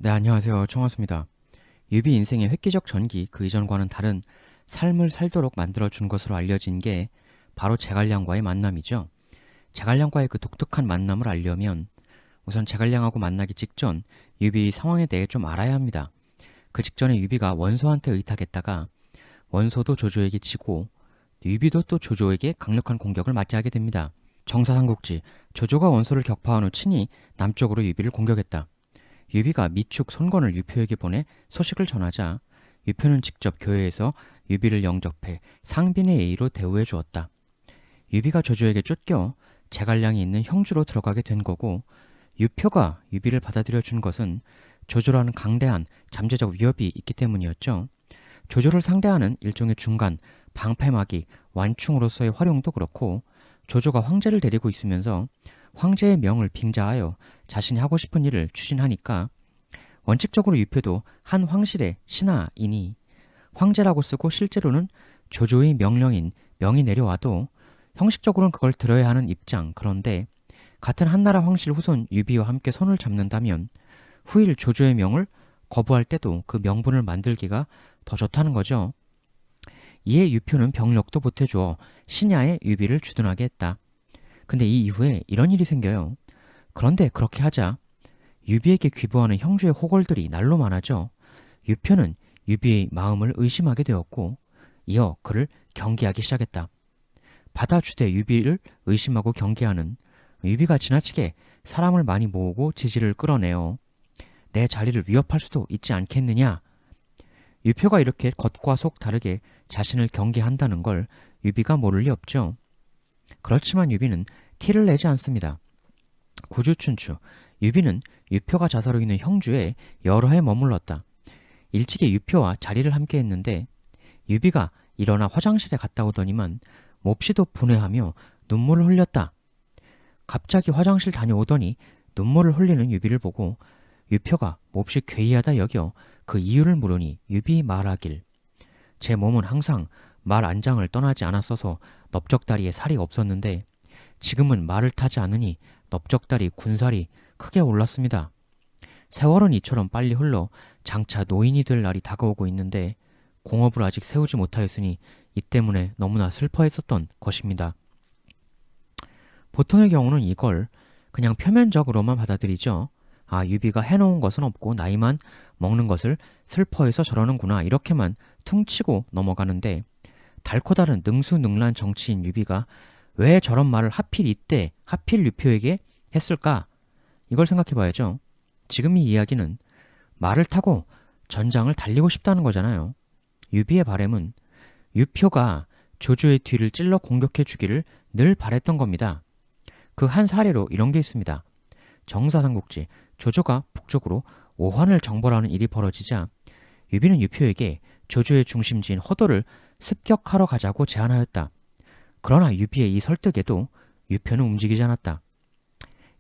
네, 안녕하세요. 청하수입니다. 유비 인생의 획기적 전기, 그 이전과는 다른 삶을 살도록 만들어준 것으로 알려진 게 바로 제갈량과의 만남이죠. 제갈량과의 그 독특한 만남을 알려면 우선 제갈량하고 만나기 직전 유비 상황에 대해 좀 알아야 합니다. 그 직전에 유비가 원소한테 의탁했다가 원소도 조조에게 지고 유비도 또 조조에게 강력한 공격을 맞이하게 됩니다. 정사삼국지, 조조가 원소를 격파한 후 친히 남쪽으로 유비를 공격했다. 유비가 미축 손권을 유표에게 보내 소식을 전하자 유표는 직접 교회에서 유비를 영접해 상빈의 예의로 대우해 주었다. 유비가 조조에게 쫓겨 제갈량이 있는 형주로 들어가게 된 거고, 유표가 유비를 받아들여 준 것은 조조라는 강대한 잠재적 위협이 있기 때문이었죠. 조조를 상대하는 일종의 중간 방패막이 완충으로서의 활용도 그렇고, 조조가 황제를 데리고 있으면서 황제의 명을 빙자하여 자신이 하고 싶은 일을 추진하니까 원칙적으로 유표도 한 황실의 신하이니 황제라고 쓰고 실제로는 조조의 명령인 명이 내려와도 형식적으로는 그걸 들어야 하는 입장. 그런데 같은 한나라 황실 후손 유비와 함께 손을 잡는다면 후일 조조의 명을 거부할 때도 그 명분을 만들기가 더 좋다는 거죠. 이에 유표는 병력도 보태주어 신야의 유비를 주둔하게 했다. 근데 이 이후에 이런 일이 생겨요. 그런데 그렇게 하자 유비에게 귀부하는 형주의 호걸들이 날로 많아져 유표는 유비의 마음을 의심하게 되었고, 이어 그를 경계하기 시작했다. 받아주되 유비를 의심하고 경계하는 유비가 지나치게 사람을 많이 모으고 지지를 끌어내어 내 자리를 위협할 수도 있지 않겠느냐. 유표가 이렇게 겉과 속 다르게 자신을 경계한다는 걸 유비가 모를 리 없죠. 그렇지만 유비는 티를 내지 않습니다. 구주춘추, 유비는 유표가 자사로 있는 형주에 여러 해 머물렀다. 일찍이 유표와 자리를 함께 했는데 유비가 일어나 화장실에 갔다 오더니만 몹시도 분해하며 눈물을 흘렸다. 갑자기 화장실 다녀오더니 눈물을 흘리는 유비를 보고 유표가 몹시 괴이하다 여겨 그 이유를 물으니 유비 말하길, 제 몸은 항상 말 안장을 떠나지 않았어서 넓적다리에 살이 없었는데 지금은 말을 타지 않으니 넓적다리 군살이 크게 올랐습니다. 세월은 이처럼 빨리 흘러 장차 노인이 될 날이 다가오고 있는데 공업을 아직 세우지 못하였으니 이 때문에 너무나 슬퍼했었던 것입니다. 보통의 경우는 이걸 그냥 표면적으로만 받아들이죠. 아, 유비가 해놓은 것은 없고 나이만 먹는 것을 슬퍼해서 저러는구나, 이렇게만 퉁치고 넘어가는데, 달코 다른 능수능란 정치인 유비가 왜 저런 말을 하필 이때 하필 유표에게 했을까? 이걸 생각해 봐야죠. 지금 이 이야기는 말을 타고 전장을 달리고 싶다는 거잖아요. 유비의 바램은 유표가 조조의 뒤를 찔러 공격해 주기를 늘 바랬던 겁니다. 그 한 사례로 이런 게 있습니다. 정사삼국지, 조조가 북쪽으로 오환을 정벌하는 일이 벌어지자 유비는 유표에게 조조의 중심지인 허도를 습격하러 가자고 제안하였다. 그러나 유비의 이 설득에도 유표는 움직이지 않았다.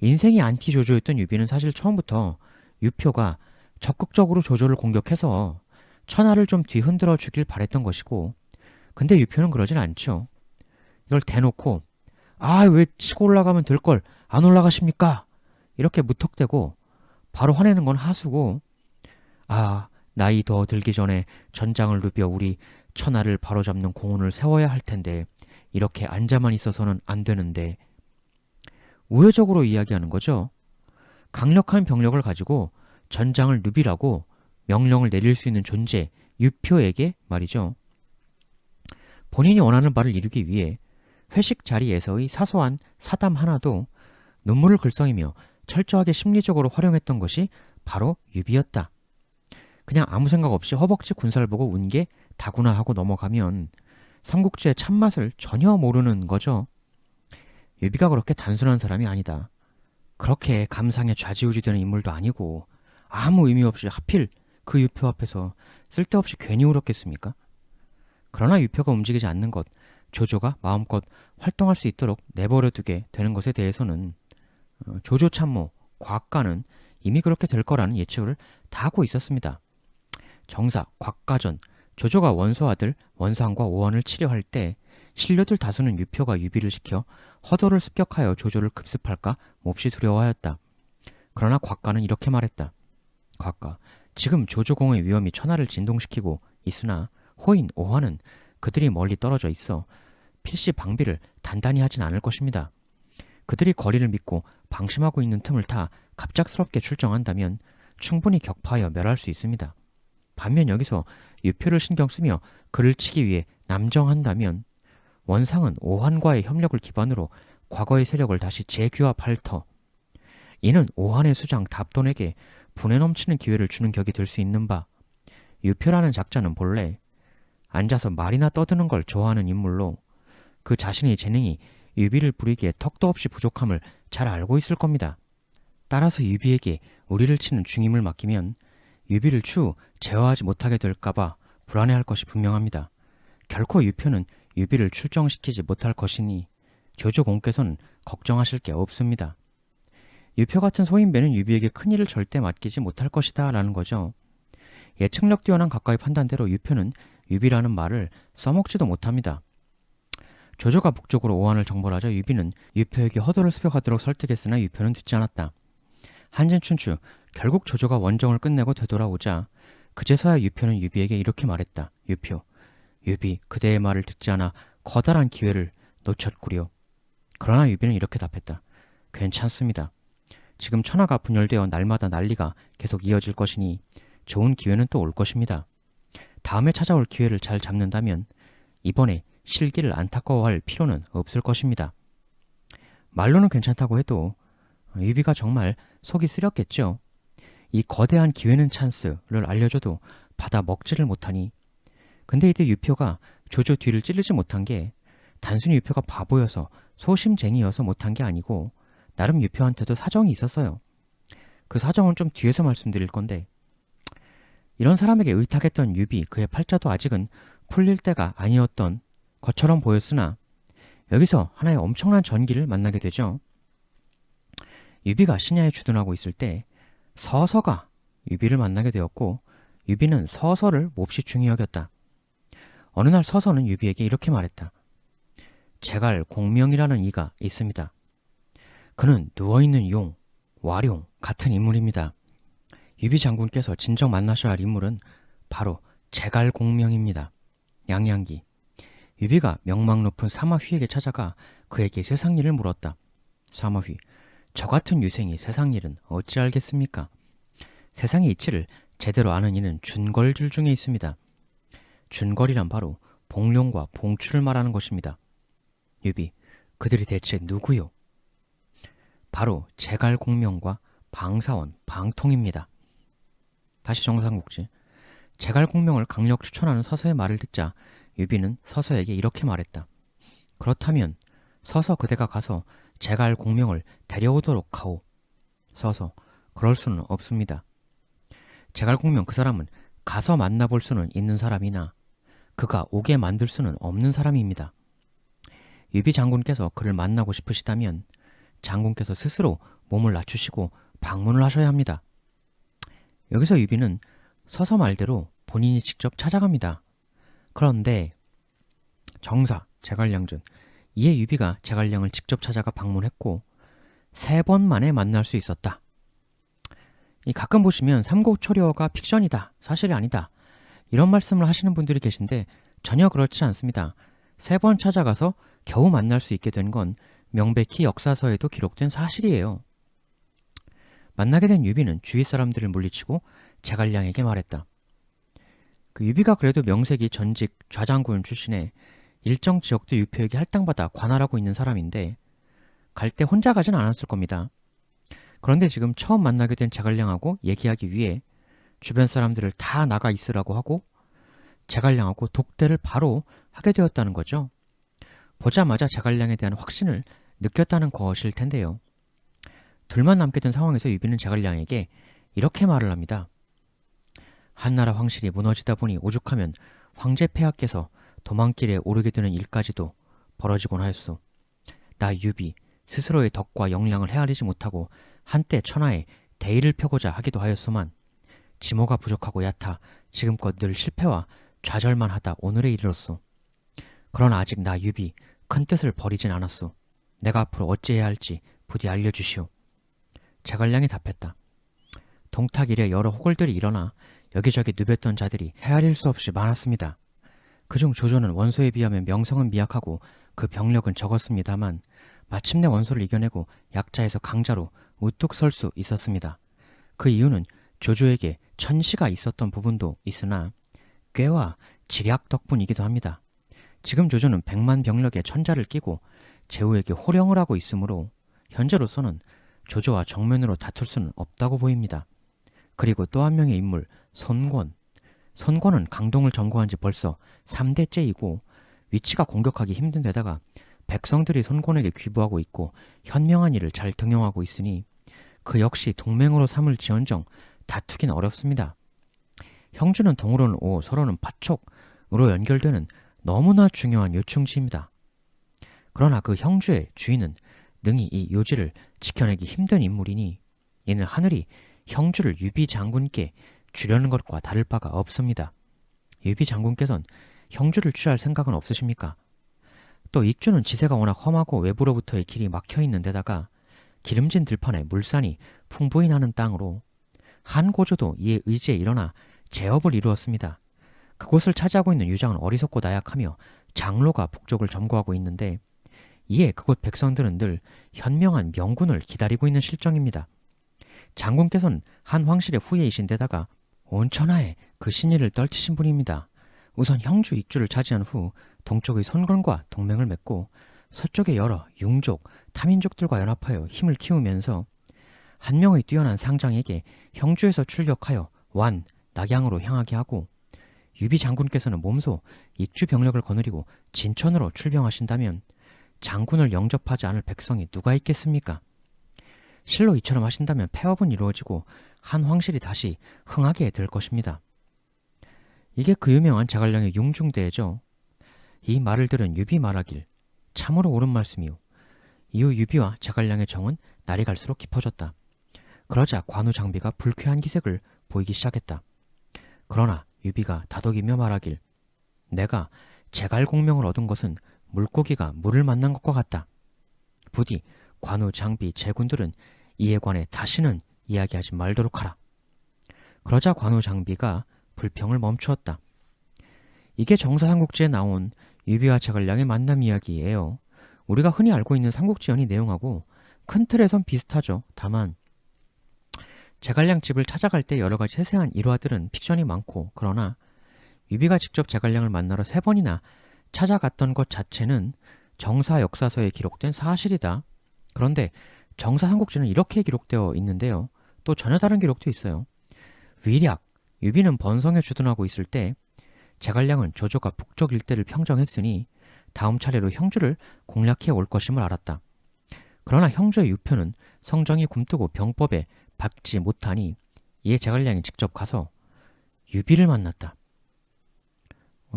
인생이 안티 조조였던 유비는 사실 처음부터 유표가 적극적으로 조조를 공격해서 천하를 좀 뒤흔들어 주길 바랬던 것이고, 근데 유표는 그러진 않죠. 이걸 대놓고 아, 왜 치고 올라가면 될 걸 안 올라가십니까? 이렇게 무턱대고 바로 화내는 건 하수고, 아, 나이 더 들기 전에 전장을 누벼 우리 천하를 바로잡는 공훈을 세워야 할 텐데 이렇게 앉아만 있어서는 안 되는데, 우회적으로 이야기하는 거죠. 강력한 병력을 가지고 전장을 누비라고 명령을 내릴 수 있는 존재 유표에게 말이죠. 본인이 원하는 바를 이루기 위해 회식 자리에서의 사소한 사담 하나도 눈물을 글썽이며 철저하게 심리적으로 활용했던 것이 바로 유비였다. 그냥 아무 생각 없이 허벅지 군살 보고 운 게 다구나 하고 넘어가면 삼국지의 참맛을 전혀 모르는 거죠. 유비가 그렇게 단순한 사람이 아니다. 그렇게 감상에 좌지우지되는 인물도 아니고 아무 의미 없이 하필 그 유표 앞에서 쓸데없이 괜히 울었겠습니까? 그러나 유표가 움직이지 않는 것, 조조가 마음껏 활동할 수 있도록 내버려두게 되는 것에 대해서는 조조 참모, 곽가는 이미 그렇게 될 거라는 예측을 다 하고 있었습니다. 정사, 곽가전, 조조가 원소 아들 원상과 오원을 치려할 때 신료들 다수는 유표가 유비를 시켜 허도를 습격하여 조조를 급습할까 몹시 두려워하였다. 그러나 곽가는 이렇게 말했다. 곽가. 지금 조조공의 위험이 천하를 진동시키고 있으나 호인 오화는 그들이 멀리 떨어져 있어 필시 방비를 단단히 하진 않을 것입니다. 그들이 거리를 믿고 방심하고 있는 틈을 타 갑작스럽게 출정한다면 충분히 격파하여 멸할 수 있습니다. 반면 여기서 유표를 신경 쓰며 그를 치기 위해 남정한다면 원상은 오한과의 협력을 기반으로 과거의 세력을 다시 재규합할 터. 이는 오한의 수장 답돈에게 분에 넘치는 기회를 주는 격이 될 수 있는 바. 유표라는 작자는 본래 앉아서 말이나 떠드는 걸 좋아하는 인물로 그 자신의 재능이 유비를 부리기에 턱도 없이 부족함을 잘 알고 있을 겁니다. 따라서 유비에게 우리를 치는 중임을 맡기면 유비를 추후 제어하지 못하게 될까봐 불안해할 것이 분명합니다. 결코 유표는 유비를 출정시키지 못할 것이니 조조공께서는 걱정하실 게 없습니다. 유표 같은 소인배는 유비에게 큰일을 절대 맡기지 못할 것이다 라는 거죠. 예측력 뛰어난 각가의 판단대로 유표는 유비라는 말을 써먹지도 못합니다. 조조가 북쪽으로 오한을 정벌하자 유비는 유표에게 허도를 습격하도록 설득했으나 유표는 듣지 않았다. 한진춘추 결국 조조가 원정을 끝내고 되돌아오자 그제서야 유표는 유비에게 이렇게 말했다. 유표, 유비 그대의 말을 듣지 않아 커다란 기회를 놓쳤구려. 그러나 유비는 이렇게 답했다. 괜찮습니다. 지금 천하가 분열되어 날마다 난리가 계속 이어질 것이니 좋은 기회는 또 올 것입니다. 다음에 찾아올 기회를 잘 잡는다면 이번에 실기를 안타까워할 필요는 없을 것입니다. 말로는 괜찮다고 해도 유비가 정말 속이 쓰렸겠죠. 이 거대한 기회는 찬스를 알려줘도 받아 먹지를 못하니. 근데 이때 유표가 조조 뒤를 찌르지 못한 게 단순히 유표가 바보여서 소심쟁이여서 못한 게 아니고 나름 유표한테도 사정이 있었어요. 그 사정은 좀 뒤에서 말씀드릴 건데 이런 사람에게 의탁했던 유비 그의 팔자도 아직은 풀릴 때가 아니었던 것처럼 보였으나 여기서 하나의 엄청난 전기를 만나게 되죠. 유비가 신야에 주둔하고 있을 때 서서가 유비를 만나게 되었고 유비는 서서를 몹시 중히 여겼다. 어느 날 서서는 유비에게 이렇게 말했다. 제갈 공명이라는 이가 있습니다. 그는 누워있는 용, 와룡 같은 인물입니다. 유비 장군께서 진정 만나셔야 할 인물은 바로 제갈 공명입니다. 양양기. 유비가 명망 높은 사마휘에게 찾아가 그에게 세상 일을 물었다. 사마휘, 저 같은 유생이 세상 일은 어찌 알겠습니까? 세상의 이치를 제대로 아는 이는 준걸들 중에 있습니다. 준걸이란 바로 봉룡과 봉추를 말하는 것입니다. 유비, 그들이 대체 누구요? 바로 제갈공명과 방사원, 방통입니다. 다시 정상국지. 제갈공명을 강력 추천하는 서서의 말을 듣자 유비는 서서에게 이렇게 말했다. 그렇다면 서서 그대가 가서 제갈공명을 데려오도록 하오. 서서, 그럴 수는 없습니다. 제갈공명 그 사람은 가서 만나볼 수는 있는 사람이나 그가 오게 만들 수는 없는 사람입니다. 유비 장군께서 그를 만나고 싶으시다면 장군께서 스스로 몸을 낮추시고 방문을 하셔야 합니다. 여기서 유비는 서서 말대로 본인이 직접 찾아갑니다. 그런데 정사, 제갈량전, 이에 유비가 제갈량을 직접 찾아가 방문했고 3번 만에 만날 수 있었다. 가끔 보시면 삼국초려가 픽션이다, 사실이 아니다 이런 말씀을 하시는 분들이 계신데 전혀 그렇지 않습니다. 3번 찾아가서 겨우 만날 수 있게 된 건 명백히 역사서에도 기록된 사실이에요. 만나게 된 유비는 주위 사람들을 물리치고 제갈량에게 말했다. 그 유비가 그래도 명색이 전직 좌장군 출신에 일정 지역도 유표에게 할당받아 관할하고 있는 사람인데 갈 때 혼자 가진 않았을 겁니다. 그런데 지금 처음 만나게 된 제갈량하고 얘기하기 위해 주변 사람들을 다 나가 있으라고 하고 제갈량하고 독대를 바로 하게 되었다는 거죠. 보자마자 제갈량에 대한 확신을 느꼈다는 것일 텐데요. 둘만 남게 된 상황에서 유비는 제갈량에게 이렇게 말을 합니다. 한나라 황실이 무너지다 보니 오죽하면 황제 폐하께서 도망길에 오르게 되는 일까지도 벌어지곤 하였소. 나 유비 스스로의 덕과 역량을 헤아리지 못하고 한때 천하에 대의를 펴고자 하기도 하였소만 지모가 부족하고 얕아 지금껏 늘 실패와 좌절만 하다 오늘에 이르렀소. 그러나 아직 나 유비 큰 뜻을 버리진 않았소. 내가 앞으로 어찌해야 할지 부디 알려주시오. 제갈량이 답했다. 동탁 이래 여러 호걸들이 일어나 여기저기 누볐던 자들이 헤아릴 수 없이 많았습니다. 그중 조조는 원소에 비하면 명성은 미약하고 그 병력은 적었습니다만 마침내 원소를 이겨내고 약자에서 강자로 우뚝 설 수 있었습니다. 그 이유는 조조에게 천시가 있었던 부분도 있으나 꾀와 지략 덕분이기도 합니다. 지금 조조는 100만 병력의 천자를 끼고 제후에게 호령을 하고 있으므로 현재로서는 조조와 정면으로 다툴 수는 없다고 보입니다. 그리고 또 한 명의 인물, 손권. 손권은 강동을 점거한 지 벌써 3대째이고 위치가 공격하기 힘든 데다가 백성들이 손권에게 귀부하고 있고 현명한 일을 잘 등용하고 있으니 그 역시 동맹으로 삼을지언정 다투긴 어렵습니다. 형주는 동으로는 오, 서로는 파촉으로 연결되는 너무나 중요한 요충지입니다. 그러나 그 형주의 주인은 능히 이 요지를 지켜내기 힘든 인물이니 이는 하늘이 형주를 유비 장군께 주려는 것과 다를 바가 없습니다. 유비 장군께서는 형주를 취할 생각은 없으십니까? 또 익주는 지세가 워낙 험하고 외부로부터의 길이 막혀있는 데다가 기름진 들판에 물산이 풍부히 나는 땅으로 한 고조도 이에 의지에 일어나 제업을 이루었습니다. 그곳을 차지하고 있는 유장은 어리석고 나약하며 장로가 북쪽을 점거하고 있는데 이에 그곳 백성들은 늘 현명한 명군을 기다리고 있는 실정입니다. 장군께서는 한 황실의 후예이신 데다가 온 천하에 그 신의를 떨치신 분입니다. 우선 형주 익주를 차지한 후 동쪽의 손권과 동맹을 맺고 서쪽의 여러 융족, 타민족들과 연합하여 힘을 키우면서 한 명의 뛰어난 상장에게 형주에서 출격하여 완, 낙양으로 향하게 하고 유비 장군께서는 몸소 익주 병력을 거느리고 진천으로 출병하신다면 장군을 영접하지 않을 백성이 누가 있겠습니까? 실로 이처럼 하신다면 폐업은 이루어지고 한 황실이 다시 흥하게 될 것입니다. 이게 그 유명한 제갈량의 융중대죠. 이 말을 들은 유비 말하길 참으로 옳은 말씀이요. 이후 유비와 제갈량의 정은 날이 갈수록 깊어졌다. 그러자 관우 장비가 불쾌한 기색을 보이기 시작했다. 그러나 유비가 다독이며 말하길 내가 제갈 공명을 얻은 것은 물고기가 물을 만난 것과 같다. 부디 관우 장비 제군들은 이에 관해 다시는 이야기하지 말도록 하라. 그러자 관우 장비가 불평을 멈추었다. 이게 정사 삼국지에 나온 유비와 제갈량의 만남 이야기예요. 우리가 흔히 알고 있는 삼국지 연의 내용하고 큰 틀에선 비슷하죠. 다만 제갈량 집을 찾아갈 때 여러 가지 세세한 일화들은 픽션이 많고 그러나 유비가 직접 제갈량을 만나러 3번이나 찾아갔던 것 자체는 정사 역사서에 기록된 사실이다. 그런데 정사 삼국지는 이렇게 기록되어 있는데요. 또 전혀 다른 기록도 있어요. 위략, 유비는 번성에 주둔하고 있을 때 제갈량은 조조가 북쪽 일대를 평정했으니 다음 차례로 형주를 공략해 올 것임을 알았다. 그러나 형주의 유표는 성정이 굼뜨고 병법에 박지 못하니 이에 제갈량이 직접 가서 유비를 만났다.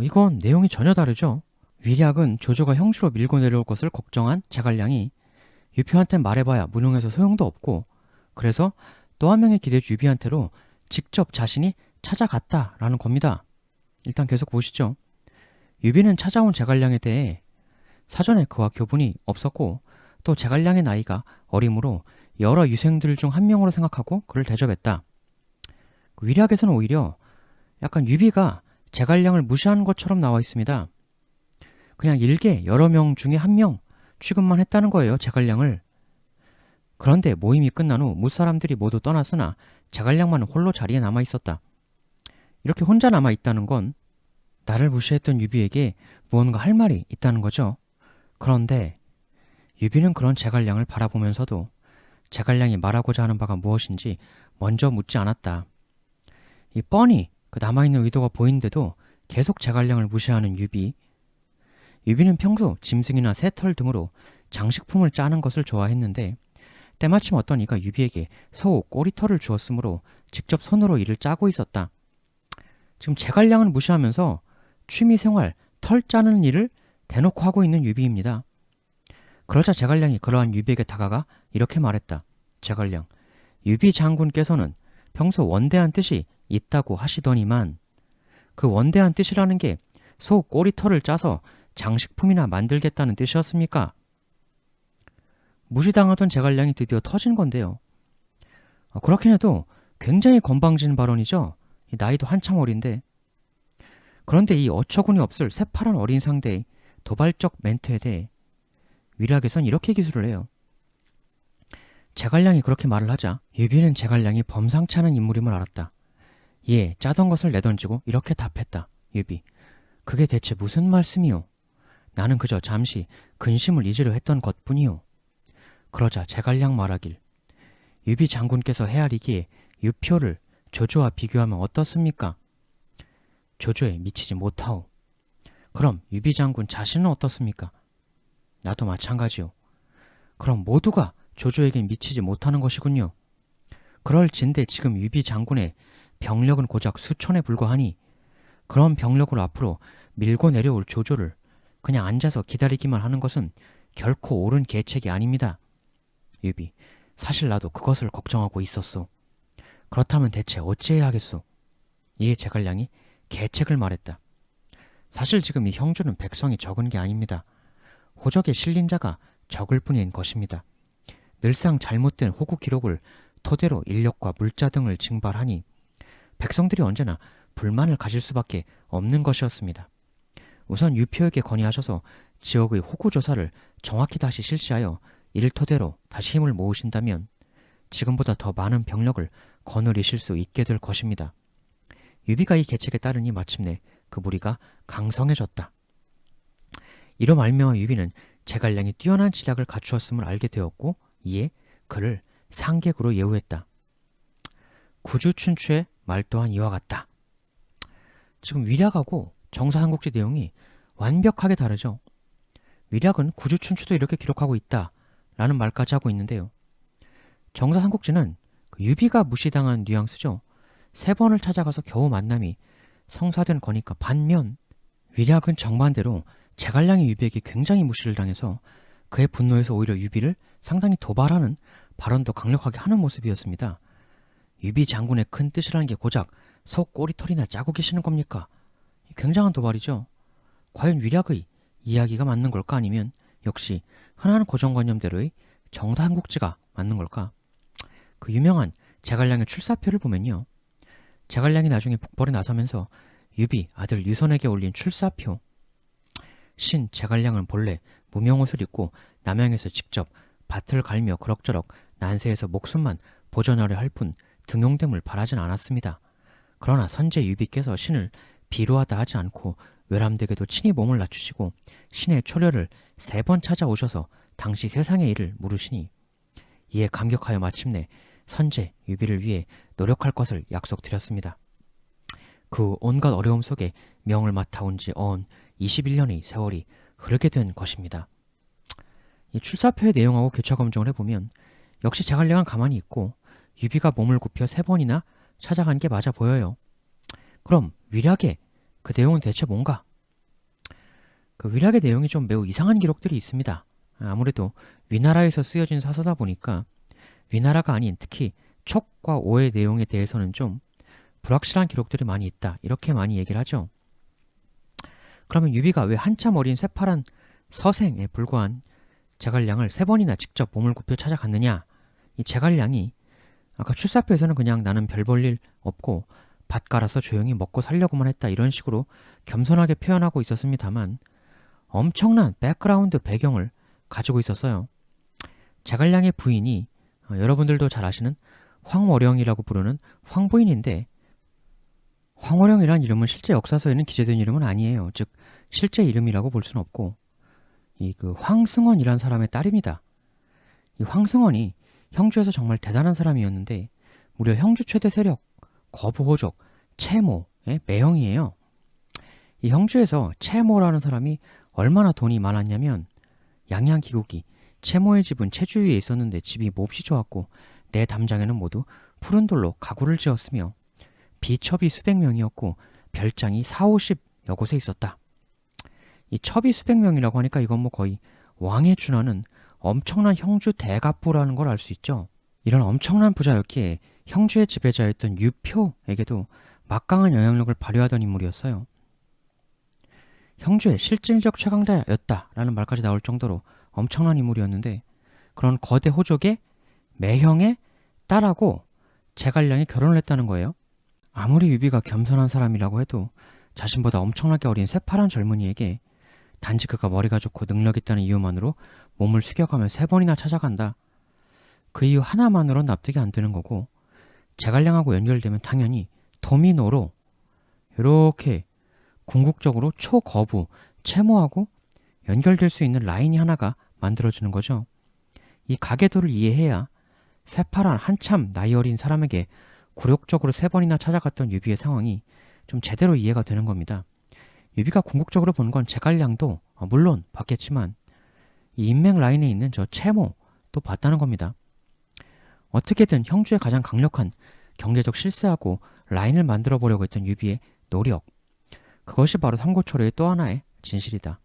이건 내용이 전혀 다르죠. 위략은 조조가 형주로 밀고 내려올 것을 걱정한 제갈량이 유표한테 말해봐야 무능해서 소용도 없고 그래서 또 한 명의 기대주 유비한테로 직접 자신이 찾아갔다라는 겁니다. 일단 계속 보시죠. 유비는 찾아온 제갈량에 대해 사전에 그와 교분이 없었고 또 제갈량의 나이가 어리므로 여러 유생들 중 한 명으로 생각하고 그를 대접했다. 위략에서는 오히려 약간 유비가 제갈량을 무시하는 것처럼 나와 있습니다. 그냥 일개 여러 명 중에 한 명 취급만 했다는 거예요. 제갈량을. 그런데 모임이 끝난 후 무사람들이 모두 떠났으나 제갈량만은 홀로 자리에 남아있었다. 이렇게 혼자 남아있다는 건 나를 무시했던 유비에게 무언가 할 말이 있다는 거죠. 그런데 유비는 그런 제갈량을 바라보면서도 제갈량이 말하고자 하는 바가 무엇인지 먼저 묻지 않았다. 이 뻔히 그 남아있는 의도가 보이는데도 계속 제갈량을 무시하는 유비. 유비는 평소 짐승이나 새털 등으로 장식품을 짜는 것을 좋아했는데 때마침 어떤 이가 유비에게 소, 꼬리털을 주었으므로 직접 손으로 이를 짜고 있었다. 지금 제갈량을 무시하면서 취미생활, 털 짜는 일을 대놓고 하고 있는 유비입니다. 그러자 제갈량이 그러한 유비에게 다가가 이렇게 말했다. 제갈량, 유비 장군께서는 평소 원대한 뜻이 있다고 하시더니만 그 원대한 뜻이라는 게 소 꼬리털을 짜서 장식품이나 만들겠다는 뜻이었습니까? 무시당하던 제갈량이 드디어 터진 건데요. 그렇긴 해도 굉장히 건방진 발언이죠. 나이도 한참 어린데. 그런데 이 어처구니 없을 새파란 어린 상대의 도발적 멘트에 대해 위락에선 이렇게 기술을 해요. 제갈량이 그렇게 말을 하자 유비는 제갈량이 범상치 않은 인물임을 알았다. 예, 짜던 것을 내던지고 이렇게 답했다. 유비, 그게 대체 무슨 말씀이오? 나는 그저 잠시 근심을 잊으려 했던 것뿐이오. 그러자 제갈량 말하길, 유비 장군께서 헤아리기에 유표를 조조와 비교하면 어떻습니까? 조조에 미치지 못하오. 그럼 유비 장군 자신은 어떻습니까? 나도 마찬가지오. 그럼 모두가 조조에게 미치지 못하는 것이군요. 그럴진데 지금 유비 장군의 병력은 고작 수천에 불과하니 그런 병력으로 앞으로 밀고 내려올 조조를 그냥 앉아서 기다리기만 하는 것은 결코 옳은 계책이 아닙니다. 유비, 사실 나도 그것을 걱정하고 있었소. 그렇다면 대체 어찌해야 하겠소? 이에 제갈량이 계책을 말했다. 사실 지금 이 형주는 백성이 적은 게 아닙니다. 호적에 실린 자가 적을 뿐인 것입니다. 늘상 잘못된 호국 기록을 토대로 인력과 물자 등을 징발하니 백성들이 언제나 불만을 가질 수밖에 없는 것이었습니다. 우선 유표에게 건의하셔서 지역의 호구 조사를 정확히 다시 실시하여 이를 토대로 다시 힘을 모으신다면 지금보다 더 많은 병력을 거느리실 수 있게 될 것입니다. 유비가 이 계책에 따르니 마침내 그 무리가 강성해졌다. 이로 말미암아 유비는 제갈량이 뛰어난 지략을 갖추었음을 알게 되었고 이에 그를 상객으로 예우했다. 구주춘추의 말 또한 이와 같다. 지금 위략하고 정사삼국지 내용이 완벽하게 다르죠. 위략은 구주춘추도 이렇게 기록하고 있다 라는 말까지 하고 있는데요. 정사삼국지는 유비가 무시당한 뉘앙스죠. 3번을 찾아가서 겨우 만남이 성사된 거니까. 반면 위략은 정반대로 제갈량이 유비에게 굉장히 무시를 당해서 그의 분노에서 오히려 유비를 상당히 도발하는 발언도 강력하게 하는 모습이었습니다. 유비 장군의 큰 뜻이라는 게 고작 속 꼬리털이나 짜고 계시는 겁니까? 굉장한 도발이죠. 과연 위략의 이야기가 맞는 걸까? 아니면 역시 흔한 고정관념대로의 정사삼국지가 맞는 걸까? 그 유명한 제갈량의 출사표를 보면요. 제갈량이 나중에 북벌에 나서면서 유비 아들 유선에게 올린 출사표. 신 제갈량은 본래 무명옷을 입고 남양에서 직접 밭을 갈며 그럭저럭 난세에서 목숨만 보존하려 할 뿐 등용됨을 바라진 않았습니다. 그러나 선제 유비께서 신을 비루하다 하지 않고 외람되게도 친히 몸을 낮추시고 신의 초려를 3번 찾아오셔서 당시 세상의 일을 물으시니 이에 감격하여 마침내 선제 유비를 위해 노력할 것을 약속드렸습니다. 그 온갖 어려움 속에 명을 맡아온 지 어언 21년의 세월이 흐르게 된 것입니다. 이 출사표의 내용하고 교차 검증을 해보면 역시 제갈량은 가만히 있고 유비가 몸을 굽혀 3번이나 찾아간 게 맞아 보여요. 그럼 위략의 그 내용은 대체 뭔가? 그 위략의 내용이 좀 매우 이상한 기록들이 있습니다. 아무래도 위나라에서 쓰여진 사서다 보니까 위나라가 아닌 특히 촉과 오의 내용에 대해서는 좀 불확실한 기록들이 많이 있다. 이렇게 많이 얘기를 하죠. 그러면 유비가 왜 한참 어린 새파란 서생에 불과한 제갈량을 3번이나 직접 몸을 굽혀 찾아갔느냐? 이 제갈량이 아까 출사표에서는 그냥 나는 별 볼 일 없고 밭 갈아서 조용히 먹고 살려고만 했다 이런 식으로 겸손하게 표현하고 있었습니다만 엄청난 백그라운드 배경을 가지고 있었어요. 제갈량의 부인이 여러분들도 잘 아시는 황월영이라고 부르는 황부인인데 황월영이란 이름은 실제 역사서에는 기재된 이름은 아니에요. 즉 실제 이름이라고 볼 수는 없고 이 그 황승원이란 사람의 딸입니다. 이 황승원이 형주에서 정말 대단한 사람이었는데 무려 형주 최대 세력 거부호족 채모의 매형이에요. 이 형주에서 채모라는 사람이 얼마나 돈이 많았냐면 양양기국이 채모의 집은 체주위에 있었는데 집이 몹시 좋았고 내 담장에는 모두 푸른 돌로 가구를 지었으며 비첩이 수백 명이었고 별장이 40~50여 곳에 있었다. 이 첩이 수백 명이라고 하니까 이건 뭐 거의 왕에 준하는 엄청난 형주 대갑부라는 걸 알 수 있죠. 이런 엄청난 부자였기에 형주의 지배자였던 유표에게도 막강한 영향력을 발휘하던 인물이었어요. 형주의 실질적 최강자였다라는 말까지 나올 정도로 엄청난 인물이었는데 그런 거대 호족의 매형의 딸하고 제갈량이 결혼을 했다는 거예요. 아무리 유비가 겸손한 사람이라고 해도 자신보다 엄청나게 어린 새파란 젊은이에게 단지 그가 머리가 좋고 능력 있다는 이유만으로 몸을 숙여가며 3번이나 찾아간다. 그 이유 하나만으론 납득이 안 되는 거고, 제갈량하고 연결되면 당연히 도미노로 이렇게 궁극적으로 초거부, 채모하고 연결될 수 있는 라인이 하나가 만들어지는 거죠. 이 가계도를 이해해야 새파란 한참 나이 어린 사람에게 굴욕적으로 3번이나 찾아갔던 유비의 상황이 좀 제대로 이해가 되는 겁니다. 유비가 궁극적으로 본 건 제갈량도 물론 봤겠지만 이 인맥 라인에 있는 저 채모도 봤다는 겁니다. 어떻게든 형주의 가장 강력한 경제적 실세하고 라인을 만들어 보려고 했던 유비의 노력, 그것이 바로 삼고초려의 또 하나의 진실이다.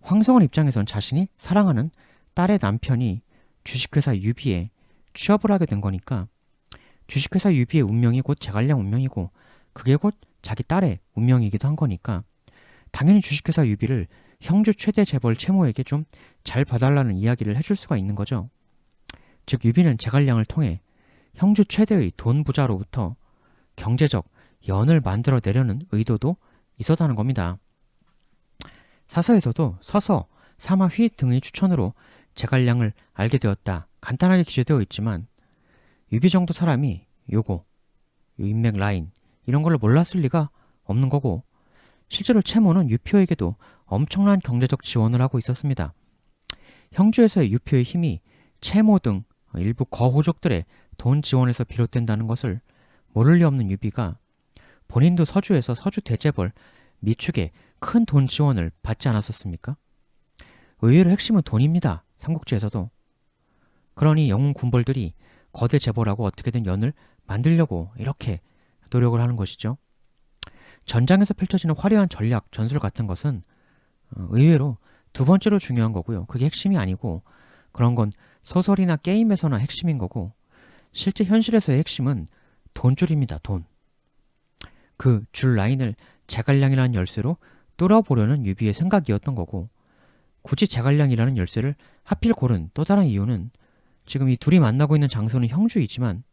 황성원 입장에선 자신이 사랑하는 딸의 남편이 주식회사 유비에 취업을 하게 된 거니까 주식회사 유비의 운명이 곧 제갈량 운명이고 그게 곧 자기 딸의 운명이기도 한 거니까 당연히 주식회사 유비를 형주 최대 재벌 채모에게 좀 잘 봐달라는 이야기를 해줄 수가 있는 거죠. 즉 유비는 제갈량을 통해 형주 최대의 돈 부자로부터 경제적 연을 만들어내려는 의도도 있었다는 겁니다. 사서에서도 서서, 사마휘 등의 추천으로 제갈량을 알게 되었다. 간단하게 기재되어 있지만 유비 정도 사람이 요거, 요 인맥 라인 이런 걸로 몰랐을 리가 없는 거고 실제로 채모는 유표에게도 엄청난 경제적 지원을 하고 있었습니다. 형주에서의 유표의 힘이 채모 등 일부 거호족들의 돈 지원에서 비롯된다는 것을 모를 리 없는 유비가 본인도 서주에서 서주 대재벌 미축의 큰 돈 지원을 받지 않았었습니까? 의외로 핵심은 돈입니다. 삼국지에서도. 그러니 영웅 군벌들이 거대 재벌하고 어떻게든 연을 만들려고 이렇게 노력을 하는 것이죠. 전장에서 펼쳐지는 화려한 전략, 전술 같은 것은 의외로 두 번째로 중요한 거고요. 그게 핵심이 아니고 그런 건 소설이나 게임에서나 핵심인 거고 실제 현실에서의 핵심은 돈줄입니다. 돈. 그 줄 라인을 제갈량이라는 열쇠로 뚫어보려는 유비의 생각이었던 거고 굳이 제갈량이라는 열쇠를 하필 고른 또 다른 이유는 지금 이 둘이 만나고 있는 장소는 형주이지만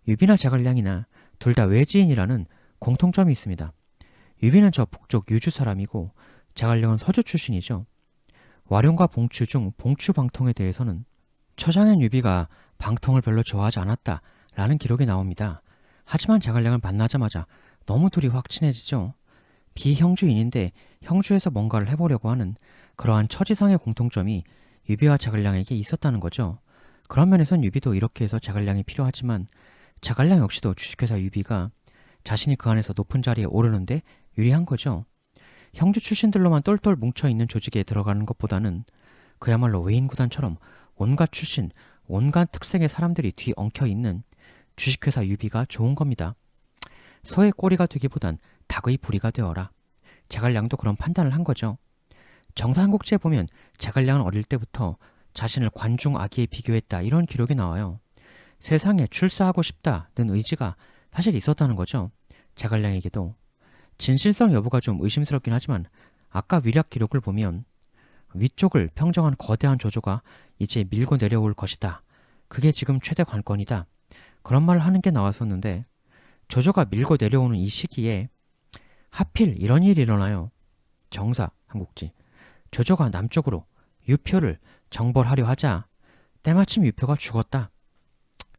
유비나 제갈량이나 둘 다 외지인이라는 공통점이 있습니다. 유비는 저 북쪽 유주 사람이고 제갈량은 서주 출신이죠. 와룡과 봉추 중 봉추 방통에 대해서는 초장현 유비가 방통을 별로 좋아하지 않았다라는 기록이 나옵니다. 하지만 제갈량을 만나자마자 너무 둘이 확 친해지죠. 비형주인인데 형주에서 뭔가를 해보려고 하는 그러한 처지상의 공통점이 유비와 제갈량에게 있었다는 거죠. 그런 면에선 유비도 이렇게 해서 제갈량이 필요하지만 제갈량 역시도 주식회사 유비가 자신이 그 안에서 높은 자리에 오르는데 유리한 거죠. 형주 출신들로만 똘똘 뭉쳐있는 조직에 들어가는 것보다는 그야말로 외인구단처럼 온갖 출신, 온갖 특색의 사람들이 뒤 엉켜있는 주식회사 유비가 좋은 겁니다. 소의 꼬리가 되기보단 닭의 부리가 되어라. 제갈량도 그런 판단을 한 거죠. 정사한국지에 보면 제갈량은 어릴 때부터 자신을 관중 아기에 비교했다 이런 기록이 나와요. 세상에 출사하고 싶다는 의지가 사실 있었다는 거죠. 제갈량에게도. 진실성 여부가 좀 의심스럽긴 하지만 아까 위략 기록을 보면 위쪽을 평정한 거대한 조조가 이제 밀고 내려올 것이다. 그게 지금 최대 관건이다. 그런 말을 하는 게 나왔었는데 조조가 밀고 내려오는 이 시기에 하필 이런 일이 일어나요. 정사 한국지. 조조가 남쪽으로 유표를 정벌하려 하자 때마침 유표가 죽었다.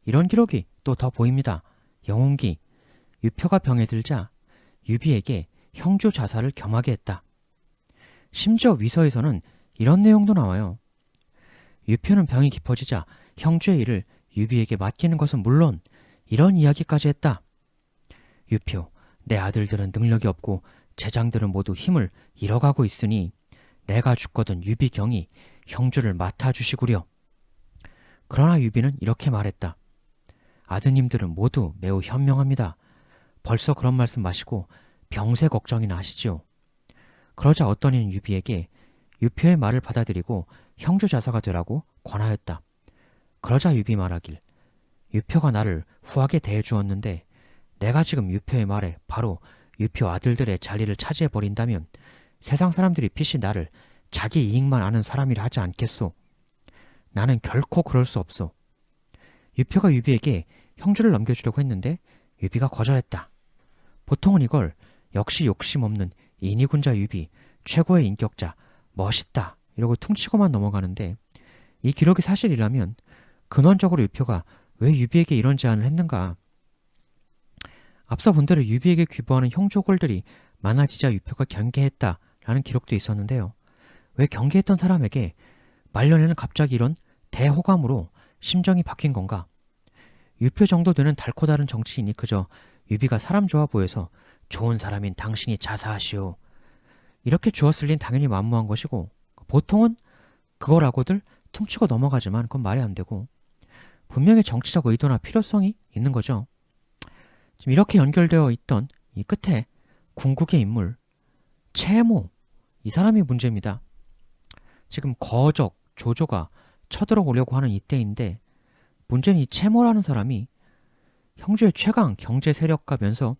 이런 기록이 또 더 보입니다. 영웅기. 유표가 병에 들자 유비에게 형주 자살을 겸하게 했다. 심지어 위서에서는 이런 내용도 나와요. 유표는 병이 깊어지자 형주의 일을 유비에게 맡기는 것은 물론 이런 이야기까지 했다. 유표, 내 아들들은 능력이 없고 제장들은 모두 힘을 잃어가고 있으니 내가 죽거든 유비경이 형주를 맡아주시구려. 그러나 유비는 이렇게 말했다. 아드님들은 모두 매우 현명합니다. 벌써 그런 말씀 마시고 병세 걱정이나 하시지요. 그러자 어떤 이는 유비에게 유표의 말을 받아들이고 형주 자사가 되라고 권하였다. 그러자 유비 말하길 유표가 나를 후하게 대해주었는데 내가 지금 유표의 말에 바로 유표 아들들의 자리를 차지해버린다면 세상 사람들이 핏이 나를 자기 이익만 아는 사람이라 하지 않겠소. 나는 결코 그럴 수 없소. 유표가 유비에게 형주를 넘겨주려고 했는데 유비가 거절했다. 보통은 이걸 역시 욕심 없는 인의군자 유비, 최고의 인격자, 멋있다 이러고 퉁치고만 넘어가는데, 이 기록이 사실이라면 근원적으로 유표가 왜 유비에게 이런 제안을 했는가? 앞서 본 대로 유비에게 귀부하는 형조골들이 많아지자 유표가 경계했다라는 기록도 있었는데요. 왜 경계했던 사람에게 말년에는 갑자기 이런 대호감으로 심정이 바뀐 건가? 유표 정도 되는 달코 다른 정치인이 그저 유비가 사람 좋아 보여서 좋은 사람인 당신이 자사하시오, 이렇게 주었을 린 당연히 만무한 것이고, 보통은 그거라고들 퉁치고 넘어가지만 그건 말이 안 되고 분명히 정치적 의도나 필요성이 있는 거죠. 지금 이렇게 연결되어 있던 이 끝에 궁극의 인물 채모, 이 사람이 문제입니다. 지금 거적, 조조가 쳐들어오려고 하는 이때인데, 문제는 이 채모라는 사람이 형주의 최강 경제 세력가면서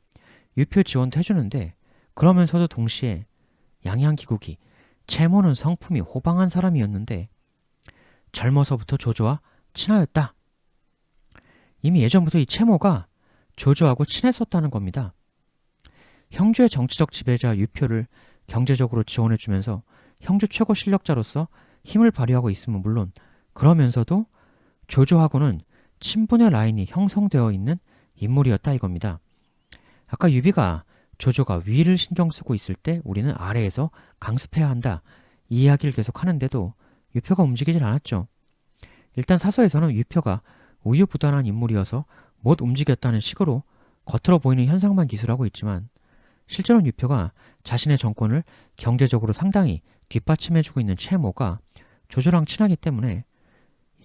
유표 지원도 해주는데, 그러면서도 동시에 양양기국이 채모는 성품이 호방한 사람이었는데 젊어서부터 조조와 친하였다. 이미 예전부터 이 채모가 조조하고 친했었다는 겁니다. 형주의 정치적 지배자 유표를 경제적으로 지원해주면서 형주 최고 실력자로서 힘을 발휘하고 있으면 물론, 그러면서도 조조하고는 친분의 라인이 형성되어 있는 인물이었다 이겁니다. 아까 유비가 조조가 위를 신경 쓰고 있을 때 우리는 아래에서 강습해야 한다, 이 이야기를 계속 하는데도 유표가 움직이질 않았죠. 일단 사서에서는 유표가 우유부단한 인물이어서 못 움직였다는 식으로 겉으로 보이는 현상만 기술하고 있지만, 실제로는 유표가 자신의 정권을 경제적으로 상당히 뒷받침해주고 있는 채모가 조조랑 친하기 때문에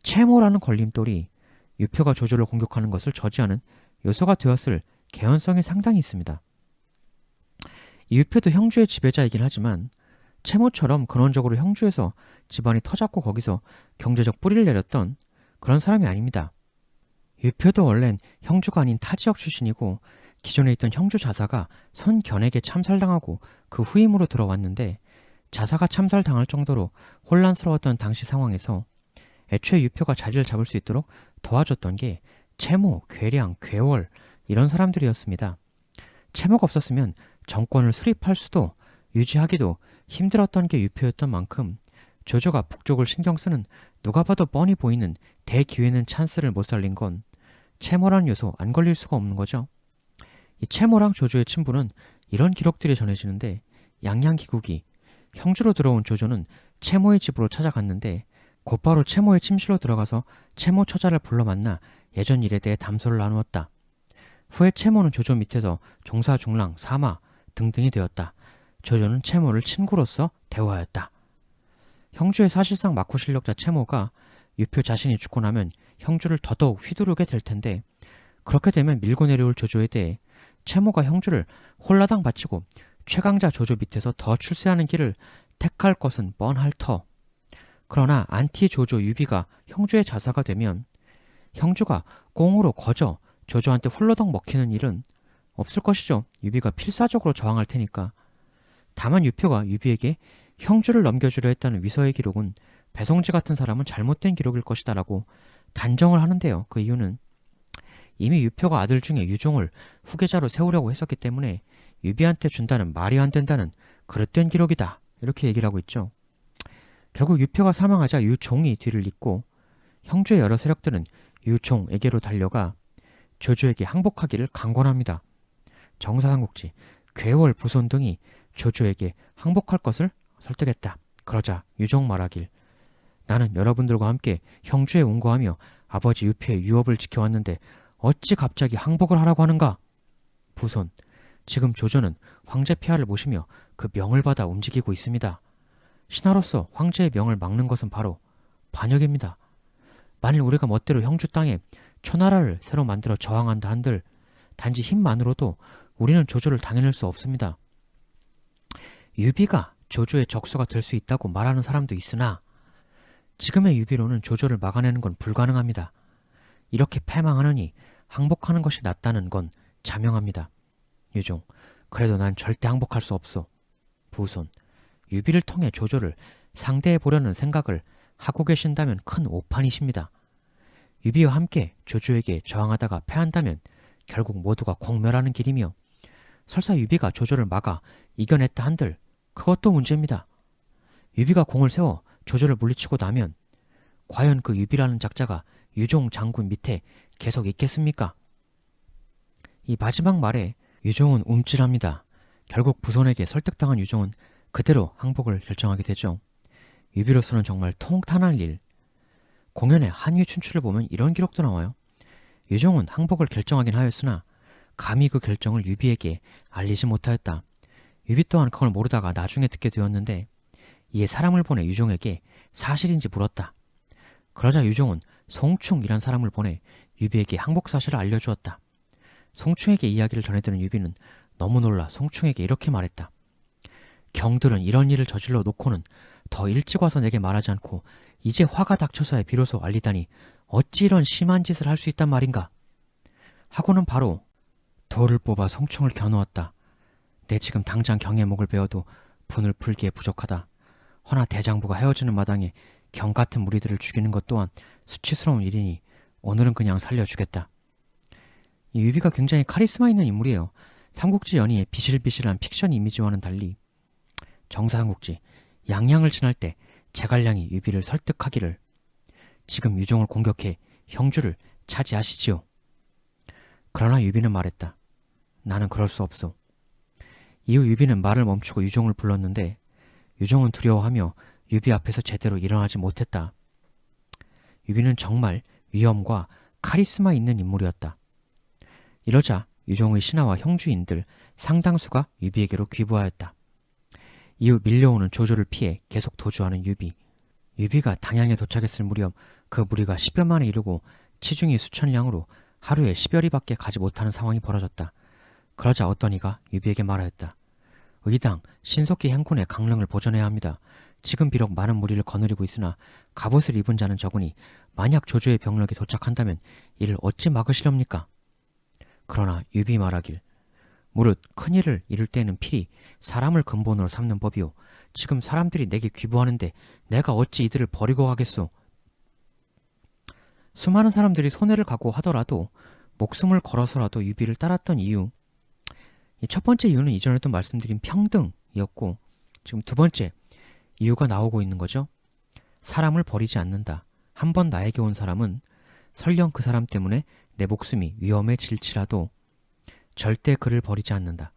채모라는 걸림돌이 유표가 조조를 공격하는 것을 저지하는 요소가 되었을 개연성이 상당히 있습니다. 이 유표도 형주의 지배자이긴 하지만 채모처럼 근원적으로 형주에서 집안이 터잡고 거기서 경제적 뿌리를 내렸던 그런 사람이 아닙니다. 유표도 원래는 형주가 아닌 타지역 출신이고 기존에 있던 형주 자사가 손견에게 참살당하고 그 후임으로 들어왔는데, 자사가 참살당할 정도로 혼란스러웠던 당시 상황에서 애초에 유표가 자리를 잡을 수 있도록 도와줬던 게 채모, 괴량, 괴월 이런 사람들이었습니다. 채모가 없었으면 정권을 수립할 수도 유지하기도 힘들었던 게 유표였던 만큼, 조조가 북쪽을 신경 쓰는 누가 봐도 뻔히 보이는 대기회는 찬스를 못 살린 건 채모라는 요소 안 걸릴 수가 없는 거죠. 이 채모랑 조조의 친분은 이런 기록들이 전해지는데, 양양기국이 형주로 들어온 조조는 채모의 집으로 찾아갔는데 곧바로 채모의 침실로 들어가서 채모 처자를 불러 만나 예전 일에 대해 담소를 나누었다. 후에 채모는 조조 밑에서 종사, 중랑, 사마 등등이 되었다. 조조는 채모를 친구로서 대우하였다. 형주의 사실상 막후 실력자 채모가 유표 자신이 죽고 나면 형주를 더더욱 휘두르게 될 텐데, 그렇게 되면 밀고 내려올 조조에 대해 채모가 형주를 홀라당 바치고 최강자 조조 밑에서 더 출세하는 길을 택할 것은 뻔할 터. 그러나 안티 조조 유비가 형주의 자사가 되면 형주가 꽁으로 거저 조조한테 홀라당 먹히는 일은 없을 것이죠. 유비가 필사적으로 저항할 테니까. 다만 유표가 유비에게 형주를 넘겨주려 했다는 위서의 기록은 배송지 같은 사람은 잘못된 기록일 것이다 라고 단정을 하는데요. 그 이유는 이미 유표가 아들 중에 유종을 후계자로 세우려고 했었기 때문에 유비한테 준다는 말이 안 된다는 그릇된 기록이다, 이렇게 얘기를 하고 있죠. 결국 유표가 사망하자 유종이 뒤를 잇고 형주의 여러 세력들은 유종에게로 달려가 조조에게 항복하기를 강권합니다. 정사삼국지, 괴월, 부손 등이 조조에게 항복할 것을 설득했다. 그러자 유종 말하길, 나는 여러분들과 함께 형주에 온거하며 아버지 유표의 유업을 지켜왔는데 어찌 갑자기 항복을 하라고 하는가? 부손, 지금 조조는 황제 폐하를 모시며 그 명을 받아 움직이고 있습니다. 신하로서 황제의 명을 막는 것은 바로 반역입니다. 만일 우리가 멋대로 형주 땅에 초나라를 새로 만들어 저항한다 한들 단지 힘만으로도 우리는 조조를 당해낼 수 없습니다. 유비가 조조의 적수가 될 수 있다고 말하는 사람도 있으나 지금의 유비로는 조조를 막아내는 건 불가능합니다. 이렇게 패망하느니 항복하는 것이 낫다는 건 자명합니다. 유종, 그래도 난 절대 항복할 수 없소. 부손, 유비를 통해 조조를 상대해 보려는 생각을 하고 계신다면 큰 오판이십니다. 유비와 함께 조조에게 저항하다가 패한다면 결국 모두가 공멸하는 길이며 설사 유비가 조조를 막아 이겨냈다 한들 그것도 문제입니다. 유비가 공을 세워 조조를 물리치고 나면 과연 그 유비라는 작자가 유종 장군 밑에 계속 있겠습니까? 이 마지막 말에 유종은 움찔합니다. 결국 부손에게 설득당한 유종은 그대로 항복을 결정하게 되죠. 유비로서는 정말 통탄할 일. 공연의 한유 춘추를 보면 이런 기록도 나와요. 유종은 항복을 결정하긴 하였으나 감히 그 결정을 유비에게 알리지 못하였다. 유비 또한 그걸 모르다가 나중에 듣게 되었는데 이에 사람을 보내 유종에게 사실인지 물었다. 그러자 유종은 송충이란 사람을 보내 유비에게 항복 사실을 알려주었다. 송충에게 이야기를 전해드는 유비는 너무 놀라 송충에게 이렇게 말했다. 경들은 이런 일을 저질러 놓고는 더 일찍 와서 내게 말하지 않고 이제 화가 닥쳐서야 비로소 알리다니 어찌 이런 심한 짓을 할 수 있단 말인가. 하고는 바로 돌을 뽑아 송충을 겨누었다. 내 지금 당장 경의 목을 베어도 분을 풀기에 부족하다. 허나 대장부가 헤어지는 마당에 경 같은 무리들을 죽이는 것 또한 수치스러운 일이니 오늘은 그냥 살려주겠다. 이 유비가 굉장히 카리스마 있는 인물이에요. 삼국지 연의의 비실비실한 픽션 이미지와는 달리 정사삼국지 양양을 지날 때 제갈량이 유비를 설득하기를 지금 유종을 공격해 형주를 차지하시지요. 그러나 유비는 말했다. 나는 그럴 수 없소. 이후 유비는 말을 멈추고 유종을 불렀는데 유종은 두려워하며 유비 앞에서 제대로 일어나지 못했다. 유비는 정말 위엄과 카리스마 있는 인물이었다. 이러자 유종의 신하와 형주인들 상당수가 유비에게로 귀부하였다. 이후 밀려오는 조조를 피해 계속 도주하는 유비. 유비가 당양에 도착했을 무렵 그 무리가 10여 만에 이르고 치중이 수천량으로 하루에 10여리밖에 가지 못하는 상황이 벌어졌다. 그러자 어떤 이가 유비에게 말하였다. 의당 신속히 행군의 강령을 보존해야 합니다. 지금 비록 많은 무리를 거느리고 있으나 갑옷을 입은 자는 적으니 만약 조조의 병력이 도착한다면 이를 어찌 막으시렵니까? 그러나 유비 말하길 무릇 큰일을 이룰 때에는 필히 사람을 근본으로 삼는 법이오. 지금 사람들이 내게 귀부하는데 내가 어찌 이들을 버리고 가겠소. 수많은 사람들이 손해를 각오하더라도 목숨을 걸어서라도 유비를 따랐던 이유. 첫 번째 이유는 이전에도 말씀드린 평등이었고 지금 두 번째 이유가 나오고 있는 거죠. 사람을 버리지 않는다. 한 번 나에게 온 사람은 설령 그 사람 때문에 내 목숨이 위험해질지라도 절대 그를 버리지 않는다.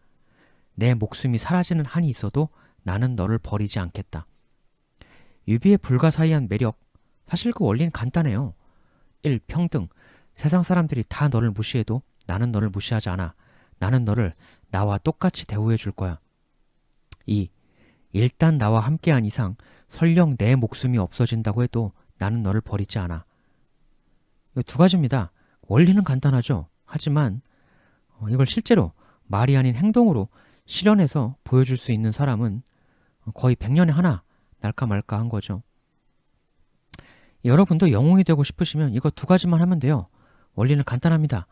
내 목숨이 사라지는 한이 있어도 나는 너를 버리지 않겠다. 유비의 불가사의한 매력, 사실 그 원리는 간단해요. 1. 평등. 세상 사람들이 다 너를 무시해도 나는 너를 무시하지 않아. 나는 너를 나와 똑같이 대우해 줄 거야. 2. 일단 나와 함께한 이상 설령 내 목숨이 없어진다고 해도 나는 너를 버리지 않아. 이 두 가지입니다. 원리는 간단하죠. 하지만 이걸 실제로 말이 아닌 행동으로 실현해서 보여줄 수 있는 사람은 거의 100년에 하나 날까 말까 한 거죠. 여러분도 영웅이 되고 싶으시면 이거 두 가지만 하면 돼요. 원리는 간단합니다.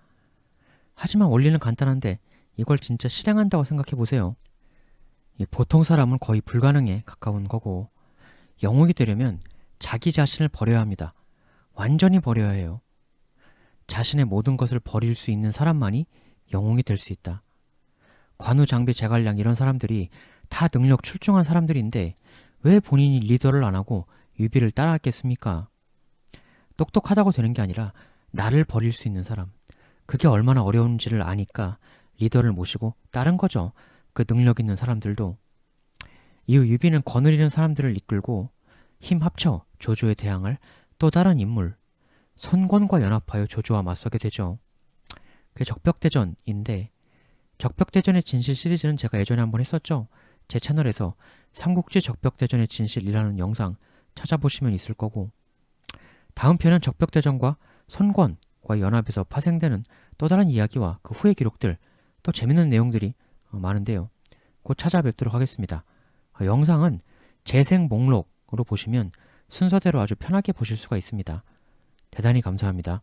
하지만 원리는 간단한데 이걸 진짜 실행한다고 생각해 보세요. 보통 사람은 거의 불가능에 가까운 거고 영웅이 되려면 자기 자신을 버려야 합니다. 완전히 버려야 해요. 자신의 모든 것을 버릴 수 있는 사람만이 영웅이 될 수 있다. 관우, 장비, 제갈량 이런 사람들이 다 능력 출중한 사람들인데 왜 본인이 리더를 안 하고 유비를 따라했겠습니까? 똑똑하다고 되는 게 아니라 나를 버릴 수 있는 사람. 그게 얼마나 어려운지를 아니까 리더를 모시고 따른 거죠. 그 능력 있는 사람들도. 이후 유비는 거느리는 사람들을 이끌고 힘 합쳐 조조에 대항할 또 다른 인물 손권과 연합하여 조조와 맞서게 되죠. 그게 적벽대전인데 적벽대전의 진실 시리즈는 제가 예전에 한번 했었죠. 제 채널에서 삼국지 적벽대전의 진실이라는 영상 찾아보시면 있을 거고 다음 편은 적벽대전과 손권과 연합에서 파생되는 또 다른 이야기와 그 후의 기록들 또 재밌는 내용들이 많은데요. 곧 찾아뵙도록 하겠습니다. 영상은 재생 목록으로 보시면 순서대로 아주 편하게 보실 수가 있습니다. 대단히 감사합니다.